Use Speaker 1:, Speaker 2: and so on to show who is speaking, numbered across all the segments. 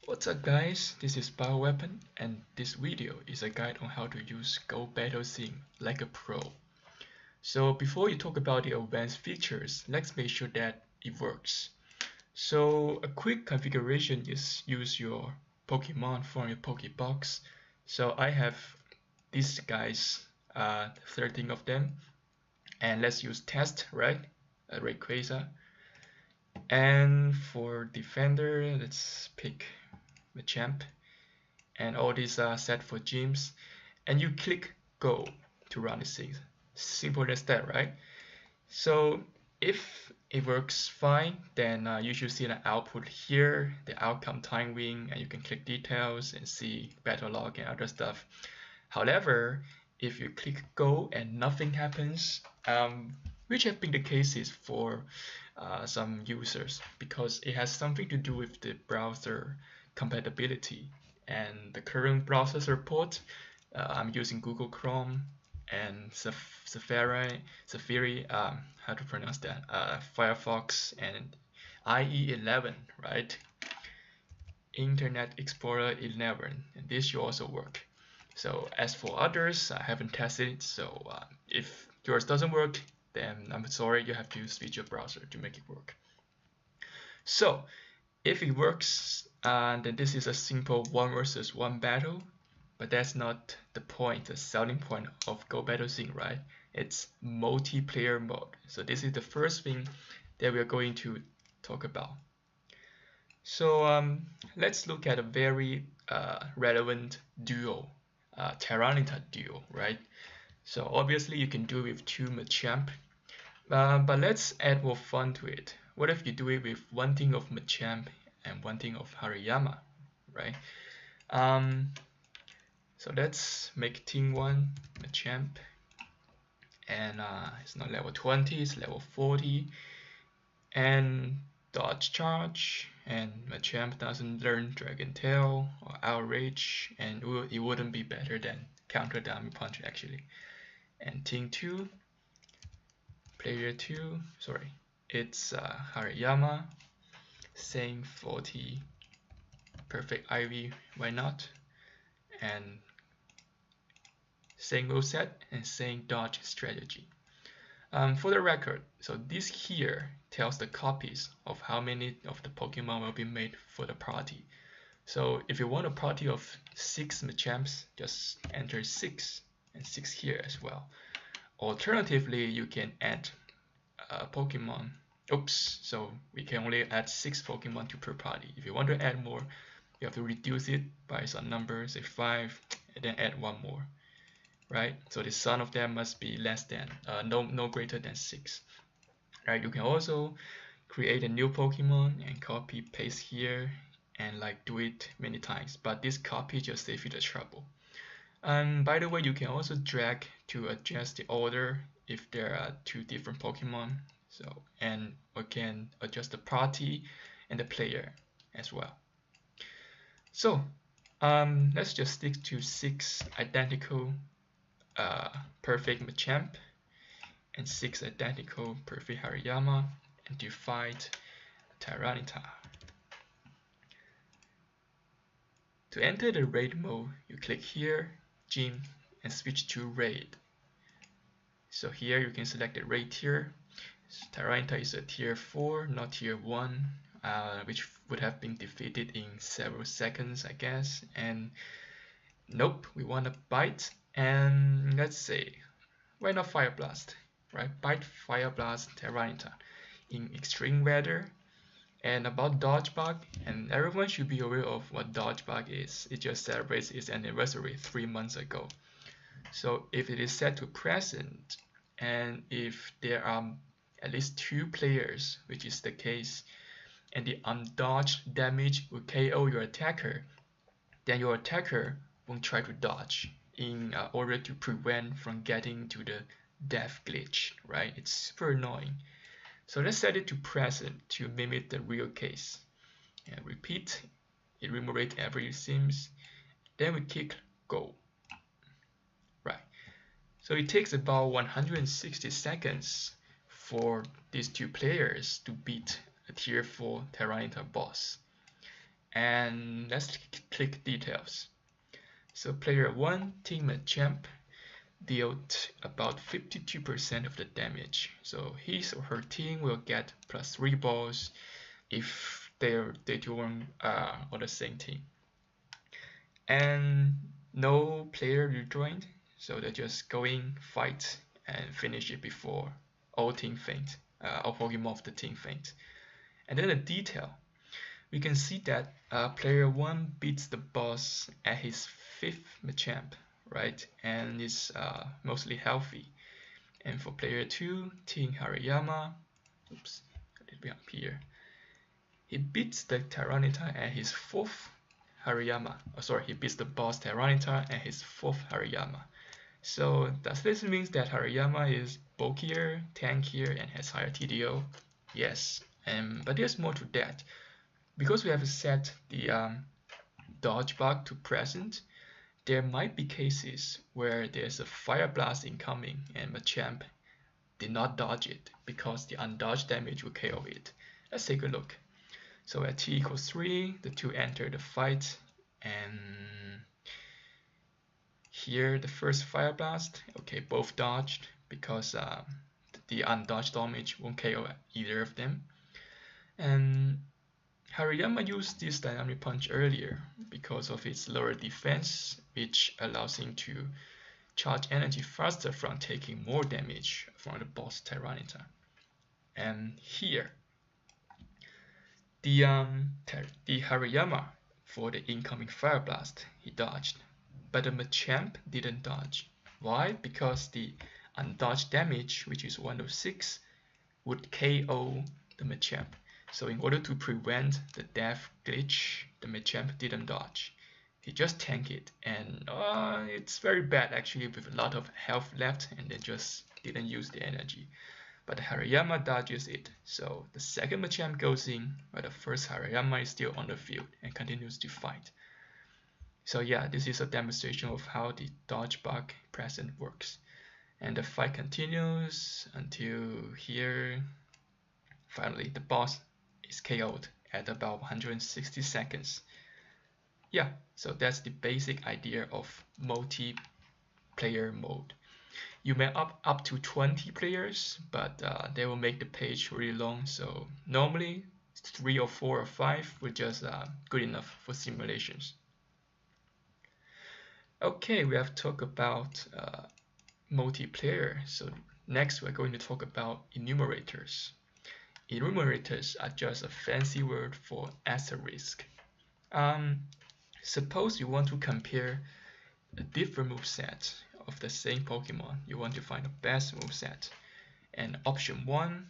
Speaker 1: What's up guys, this is Bioweapon and this video is a guide on how to use GoBattleSim like a pro. So before you talk about the advanced features, let's make sure that it works. So a quick configuration is use your Pokemon from your Pokebox. So I have these guys, 13 of them, and let's use test, right? A Rayquaza. And for defender, let's pick Machamp, and all these are set for gyms, and you click go to run this thing. Simple as that, right? So if it works fine, then you should see the output here, the outcome time wing, and you can click details and see battle log and other stuff. However, if you click go and nothing happens, which have been the cases for some users, because it has something to do with the browser compatibility and the current browser support. I'm using Google Chrome and Safari, how to pronounce that, Firefox and IE11, right? Internet Explorer 11, and this should also work. So as for others, I haven't tested it, so if yours doesn't work, then I'm sorry, you have to switch your browser to make it work. So if it works, then this is a simple 1 versus 1 battle, but that's not the point, the selling point of GoBattleSim, right? It's multiplayer mode. So this is the first thing that we're going to talk about. So let's look at a very relevant duo, Tyranitar duo, right? So obviously you can do it with 2 Machamp, but let's add more fun to it. What if you do it with 1 thing of Machamp and 1 thing of Hariyama, right? So let's make team 1 Machamp, and it's not level 20, it's level 40, and dodge charge, and Machamp doesn't learn Dragon Tail or Outrage, and it wouldn't be better than Counter Diamond Punch actually. And team 2, player 2, sorry, it's Hariyama, same 40, perfect IV, why not? And same move set and same dodge strategy. For the record, so this here tells the copies of how many of the Pokemon will be made for the party. So if you want a party of 6 Machamps, just enter 6 and 6 here as well. Alternatively, you can add Pokemon. Oops, so we can only add 6 Pokemon to per party. If you want to add more, you have to reduce it by some number, say 5, and then add 1 more. Right, so the sum of them must be less than, no greater than 6. Right, you can also create a new Pokemon and copy paste here and like do it many times, but this copy just saves you the trouble. And by the way, you can also drag to adjust the order if there are 2 different Pokemon. So, and we can adjust the party and the player as well. So let's just stick to 6 identical perfect Machamp and 6 identical perfect Hariyama, and to fight Tyranitar. To enter the raid mode, you click here, Gym, and switch to raid. So here you can select the raid tier. So Tyranitar is a tier 4, not tier 1, which would have been defeated in several seconds, I guess. And nope, we want to bite. And let's say, why not Fire Blast, right? Bite, Fire Blast, Tyranitar in extreme weather. And about Dodge Bug, and everyone should be aware of what Dodge Bug is. It just celebrates its anniversary 3 months ago. So if it is set to present, and if there are at least 2 players, which is the case, and the undodged damage will KO your attacker, then your attacker won't try to dodge in order to prevent from getting to the death glitch, right? It's super annoying. So let's set it to present to mimic the real case. And repeat, it remunerates every sims. Then we click go. Right. So it takes about 160 seconds for these 2 players to beat a tier 4 Tyranitar boss. And let's click details. So player 1, Team Machamp, dealt about 52% of the damage. So his or her team will get plus 3 balls if they join on the same team. And no player rejoined, so they're just going fight and finish it before all team faint, all Pokemon of the team faint. And then the detail, we can see that player 1 beats the boss at his 5th Machamp, right? And is mostly healthy. And for player 2, Team Hariyama, oops, a little bit up here, he beats the Tyranitar at his 4th Hariyama. Oh, sorry, he beats the boss Tyranitar at his 4th Hariyama. So does this mean that Hariyama is bulkier, tankier, and has higher TDO? Yes, but there's more to that. Because we have set the dodge bug to present, there might be cases where there's a fire blast incoming and Machamp did not dodge it because the undodged damage will KO it. Let's take a look. So at t equals 3, the two enter the fight, and here the first fire blast, okay, both dodged because the undodged damage won't KO either of them. And Hariyama used this dynamic punch earlier because of its lower defense, which allows him to charge energy faster from taking more damage from the boss Tyranitar. And here, the Hariyama, for the incoming Fire Blast, he dodged, but the Machamp didn't dodge. Why? Because the undodged damage, which is 106, would KO the Machamp. So in order to prevent the death glitch, the Machamp didn't dodge. He just tanked it, and it's very bad actually, with a lot of health left, and they just didn't use the energy. But Hariyama dodges it, so the second Machamp goes in, but the first Hariyama is still on the field and continues to fight. So yeah, this is a demonstration of how the dodge bug present works. And the fight continues until here. Finally, the boss is KO'd at about 160 seconds. Yeah, so that's the basic idea of multiplayer mode. You may up to 20 players, but they will make the page really long, so normally 3 or 4 or 5 will just good enough for simulations. Okay, we have talked about multiplayer, so next we're going to talk about enumerators. Enumerators are just a fancy word for asterisk. Suppose you want to compare a different moveset of the same Pokemon. You want to find the best moveset. And option 1,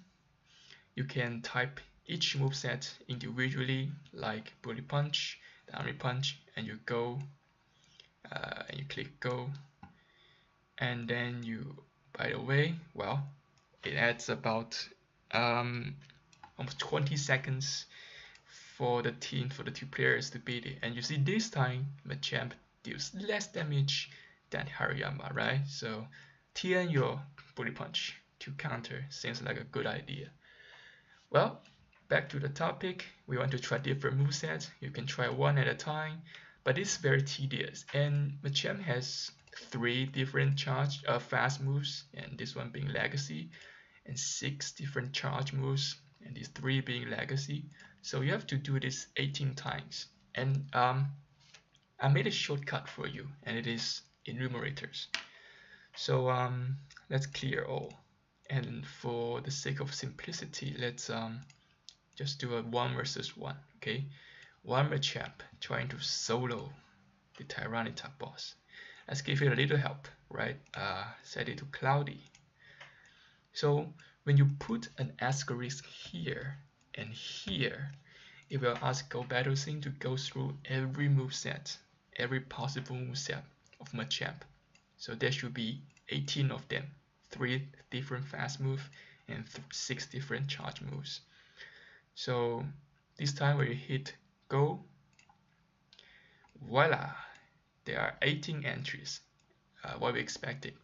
Speaker 1: you can type each moveset individually, like Bullet Punch, Dynamic Punch, and you go, and you click go. And then you, by the way, well, it adds about almost 20 seconds for the team, for the two players to beat it. And you see this time, Machamp deals less damage than Hariyama, right? So TN your Bullet Punch to counter seems like a good idea. Well, back to the topic. We want to try different movesets. You can try one at a time, but it's very tedious. And Machamp has 3 different fast moves, and this one being Legacy, and 6 different charge moves, and these 3 being Legacy. So you have to do this 18 times. And I made a shortcut for you, and it is enumerators. So let's clear all. And for the sake of simplicity, let's just do a 1 versus 1. Okay, one Machamp trying to solo the Tyranitar boss. Let's give it a little help, right? Set it to Cloudy. So when you put an asterisk here and here, it will ask GoBattleSim to go through every moveset, every possible moveset of Machamp. So there should be 18 of them, 3 different fast moves and 6 different charge moves. So this time when you hit go, voila, there are 18 entries, what we expected.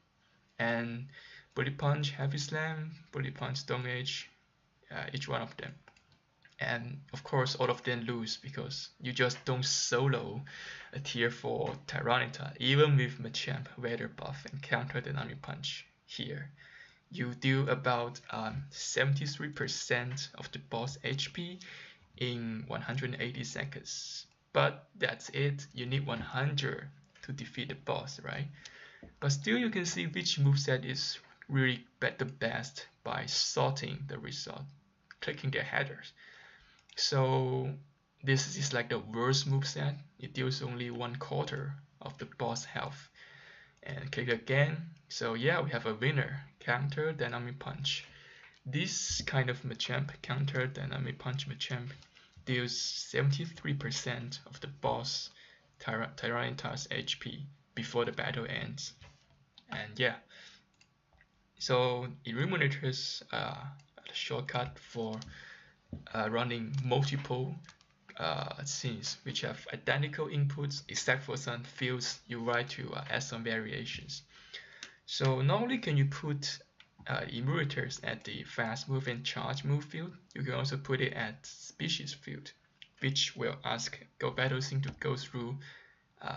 Speaker 1: And Bullet Punch, Heavy Slam, Bullet Punch, Stone Edge, each one of them. And of course, all of them lose because you just don't solo a tier 4 Tyranitar, even with Machamp, Weather Buff, and counter Dynamic Punch here. You deal about 73% of the boss HP in 180 seconds. But that's it, you need 100 to defeat the boss, right? But still you can see which moveset is really the best by sorting the result, clicking their headers. So this is like the worst moveset. It deals only 1/4 of the boss health. And click again. So yeah, we have a winner. Counter Dynamic Punch. This kind of Machamp, Counter Dynamic Punch Machamp, deals 73% of the boss Tyranitar's HP before the battle ends. And yeah, so Illuminator's a shortcut for running multiple scenes which have identical inputs except for some fields you write to add some variations. So not only can you put emulators at the fast move and charge move field, you can also put it at species field, which will ask GoBattleSim to go through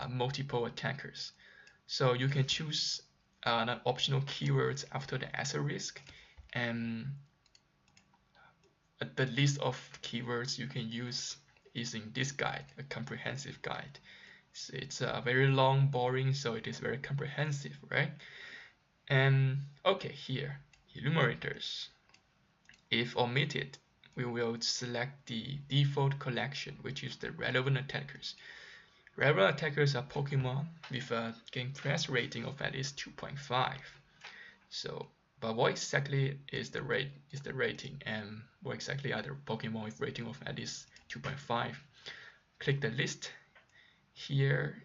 Speaker 1: multiple attackers. So you can choose optional keywords after the asterisk, and the list of keywords you can use is in this guide, a comprehensive guide. So it's very long, boring, so it is very comprehensive, right? And okay, here, enumerators. If omitted, we will select the default collection, which is the relevant attackers. Relevant attackers are Pokemon with a game press rating of at least 2.5. So, but what exactly is the rating, and what exactly are the Pokemon with rating of at least 2.5? Click the list here,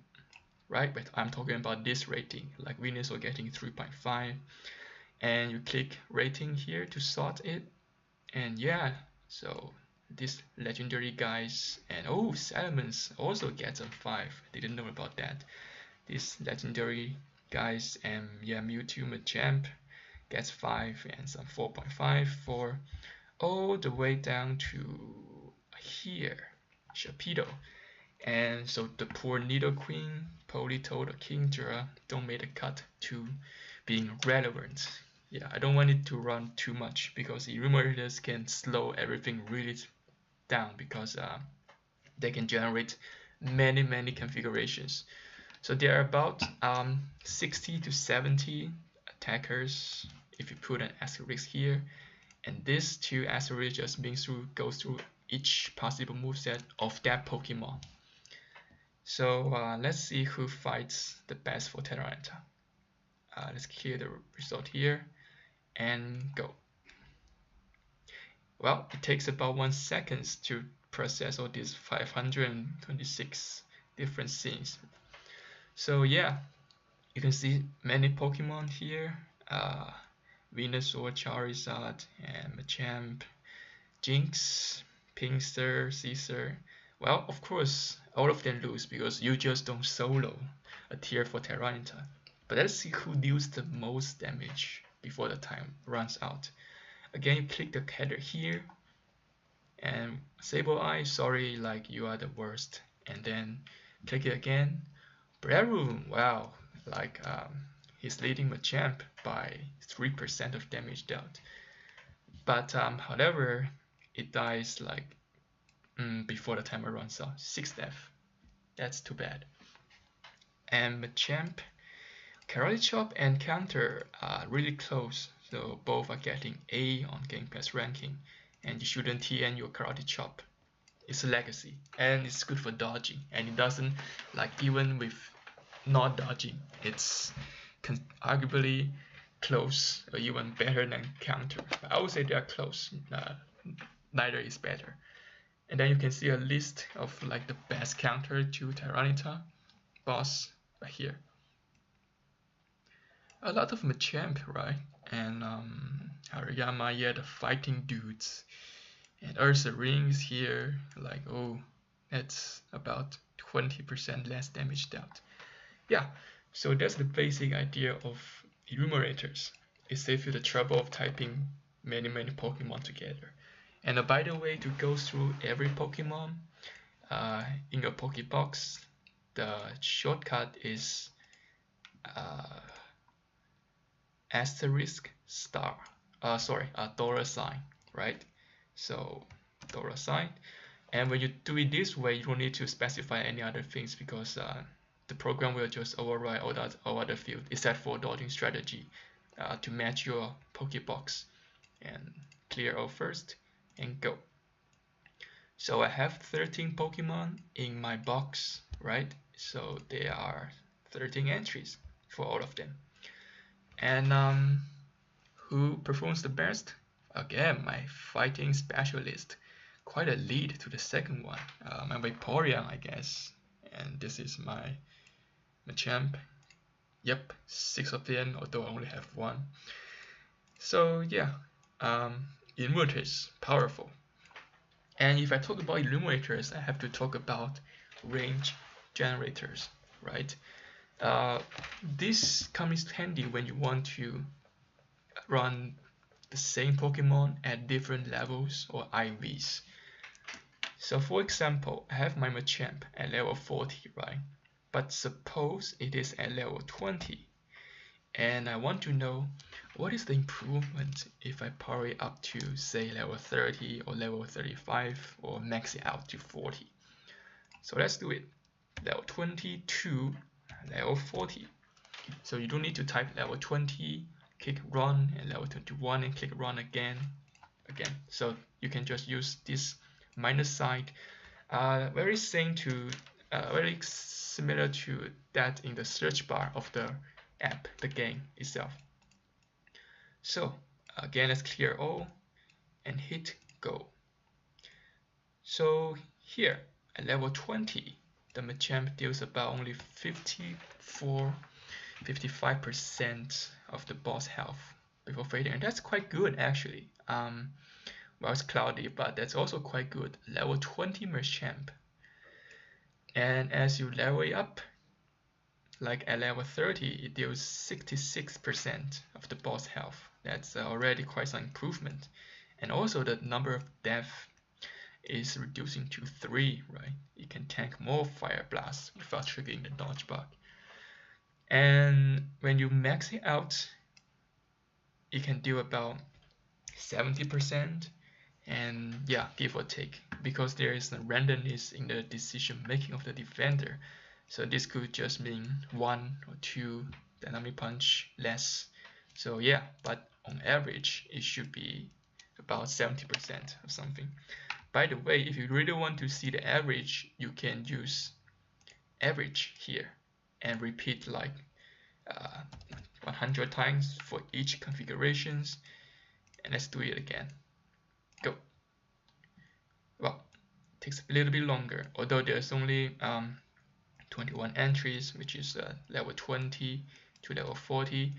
Speaker 1: right? But I'm talking about this rating, like Venusaur getting 3.5, and you click rating here to sort it, and yeah, so these legendary guys, and oh, Salamence also gets a 5. Didn't know about that. These legendary guys, and yeah, Mewtwo, Machamp gets 5 and some 4.5 for all the way down to here, Sharpedo. And so the poor Nidoqueen, Politoed, or Kingdra don't make the cut to being relevant. Yeah, I don't want it to run too much because the enumerators can slow everything really down because they can generate many configurations. So there are about 60 to 70 attackers if you put an asterisk here, and this 2 asterisks just goes through each possible moveset of that Pokemon. So let's see who fights the best for Tyranitar. Let's clear the result here and go. Well, it takes about 1 second to process all these 526 different scenes. So yeah, you can see many Pokemon here. Venusaur, Charizard, and Machamp, Jinx, Pinsir, Caesar. Well, of course, all of them lose because you just don't solo a tier for Tyranitar. But let's see who deals the most damage before the time runs out. Again, you click the header here, and Sableye, sorry, like you are the worst. And then click it again. Breloom, wow, like he's leading Machamp by 3% of damage dealt. But however, it dies like before the timer runs out. 6 death. That's too bad. And Machamp, Karate Chop, and Counter are really close. So both are getting A on Game Pass ranking. And you shouldn't TN your Karate Chop. It's a legacy. And it's good for dodging. And it doesn't, like, even with not dodging, it's arguably close or even better than Counter. But I would say they are close. Neither is better. And then you can see a list of like the best counter to Tyranitar boss right here. A lot of Machamp, right? And Hariyama, yeah, the fighting dudes. And Ursaring is here, like, oh, that's about 20% less damage dealt. Yeah, so that's the basic idea of enumerators. It saves you the trouble of typing many Pokemon together. And by the way, to go through every Pokemon in your Pokebox, the shortcut is asterisk star. $sign, right? So $sign. And when you do it this way, you don't need to specify any other things because the program will just override all other fields except for dodging strategy to match your Pokebox. And clear all first and go. So I have 13 Pokemon in my box, right? So there are 13 entries for all of them. And who performs the best? Again, my fighting specialist. Quite a lead to the second one. My Vaporeon, I guess. And this is my Machamp. Yep, 6 of them, although I only have 1. So yeah, Illuminators, powerful. And if I talk about Illuminators, I have to talk about range generators, right? This comes handy when you want to run the same Pokemon at different levels or IVs. So for example, I have my Machamp at level 40, right? But suppose it is at level 20, and I want to know what is the improvement if I power it up to say level 30 or level 35 or max it out to 40. So let's do it. Level 20 to level 40. So you don't need to type level 20, click run, and level 21 and click run again. So you can just use this minus sign. Very similar to that in the search bar of the app, the game itself. So again, let's clear all and hit go. So here at level 20, the Machamp deals about only 55% of the boss health before fading, and that's quite good actually. Well, it's cloudy, but that's also quite good. Level 20 Machamp. And as you level it up, like at level 30, it deals 66% of the boss health. That's already quite some improvement. And also the number of deaths is reducing to 3, right? It can tank more fire blasts without triggering the dodge bug. And when you max it out, it can deal about 70%. And yeah, give or take, because there is a randomness in the decision making of the defender. So this could just mean 1 or 2 dynamic punch less. So yeah, but on average, it should be about 70% or something. By the way, if you really want to see the average, you can use average here and repeat like 100 times for each configurations. And let's do it again. Go. Well, it takes a little bit longer, although there's only 21 entries, which is level 20 to level 40.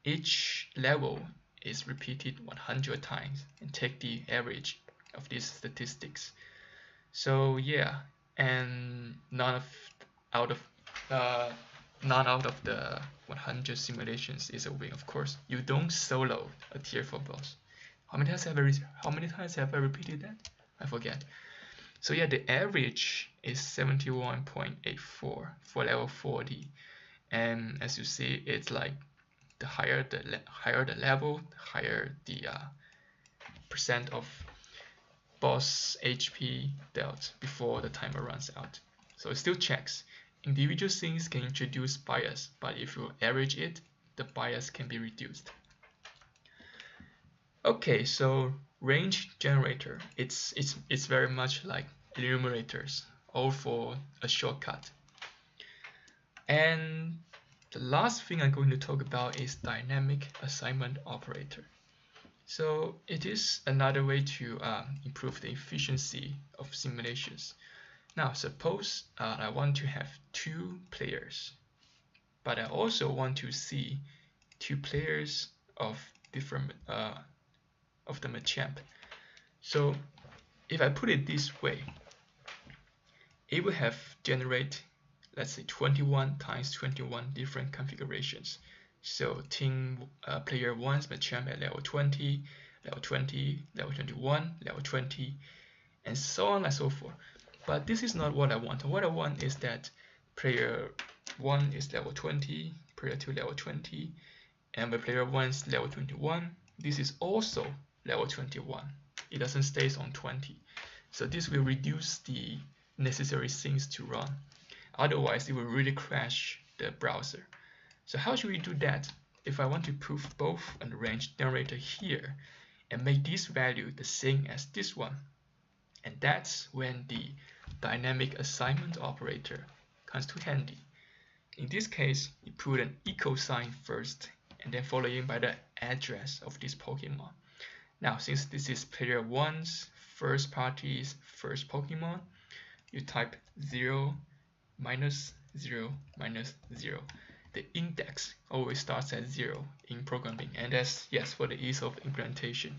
Speaker 1: Each level is repeated 100 times and take the average of these statistics. So yeah, and none out of the 100 simulations is a win. Of course, you don't solo a tier 4 boss. How many times have I repeated that? I forget. So yeah, the average is 71.84 for level 40, and as you see, it's like the higher the level, the higher the percent of boss HP dealt before the timer runs out. So it still checks. Individual things can introduce bias, but if you average it, the bias can be reduced. Okay, so range generator, it's very much like enumerators, all for a shortcut. And the last thing I'm going to talk about is dynamic assignment operator. So it is another way to improve the efficiency of simulations. Now suppose I want to have 2 players, but I also want to see 2 players of different of the Machamp. So if I put it this way, it will have generate, let's say 21 times 21 different configurations. So team player 1's Machamp at level 20, level 20, level 21, level 20, and so on and so forth. But this is not what I want. What I want is that player 1 is level 20, player 2 level 20, and when player 1 is level 21, this is also level 21. It doesn't stay on 20. So this will reduce the necessary things to run. Otherwise, it will really crash the browser. So how should we do that? If I want to put both a range generator here and make this value the same as this one, and that's when the dynamic assignment operator comes to handy. In this case, you put an equal sign first and then followed by the address of this Pokemon. Now, since this is player 1's first party's first Pokemon, you type 0 minus 0 minus 0. The index always starts at 0 in programming, and that's yes for the ease of implementation.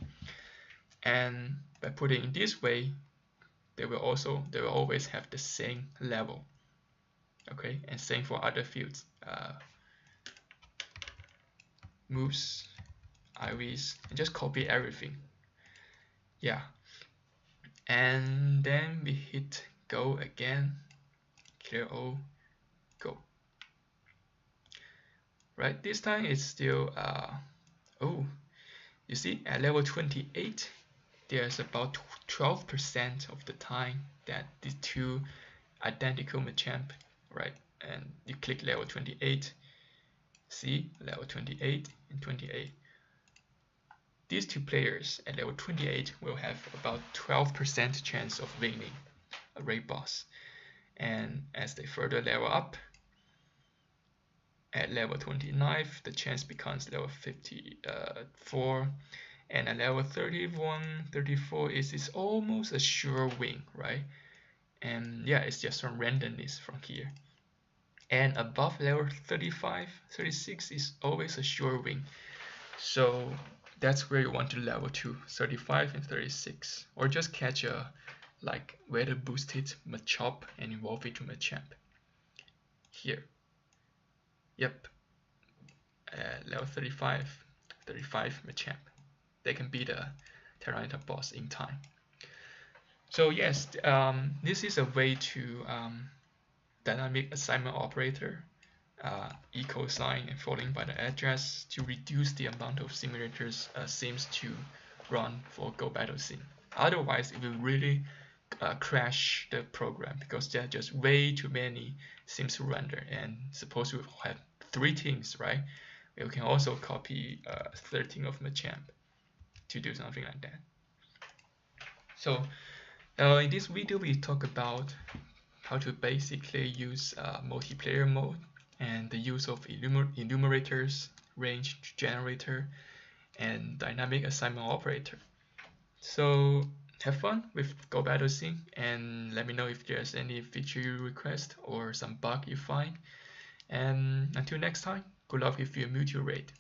Speaker 1: And by putting it in this way, they will always have the same level. Okay, and same for other fields. Moves, IVs, and just copy everything. Yeah, and then we hit go again, clear all, go. Right, this time it's still oh, you see at level 28 there's about 12% of the time that the two identical Machamp, right? And you click level 28, see level 28 and 28. These two players at level 28 will have about 12% chance of winning a raid boss. And as they further level up, at level 29, the chance becomes level 54, and at level 31, 34 is almost a sure win, right? And yeah, it's just some randomness from here. And above level 35, 36 is always a sure win. So that's where you want to level to 35 and 36, or just catch a like weather boosted Machop and evolve it to Machamp. Here. Yep. Level 35 Machamp. They can beat a Tyranitar boss in time. So yes, this is a way to dynamic assignment operator, equal sign and following by the address to reduce the amount of simulators sims to run for GoBattleSim. Otherwise, it will really crash the program because there are just way too many sims to render, and suppose we have 3 teams, right? We can also copy 13 of Machamp to do something like that. So in this video we talk about how to basically use multiplayer mode and the use of enumerators, range generator, and dynamic assignment operator. So have fun with GoBattleSim and let me know if there's any feature you request or some bug you find. And until next time, good luck with your multi raid.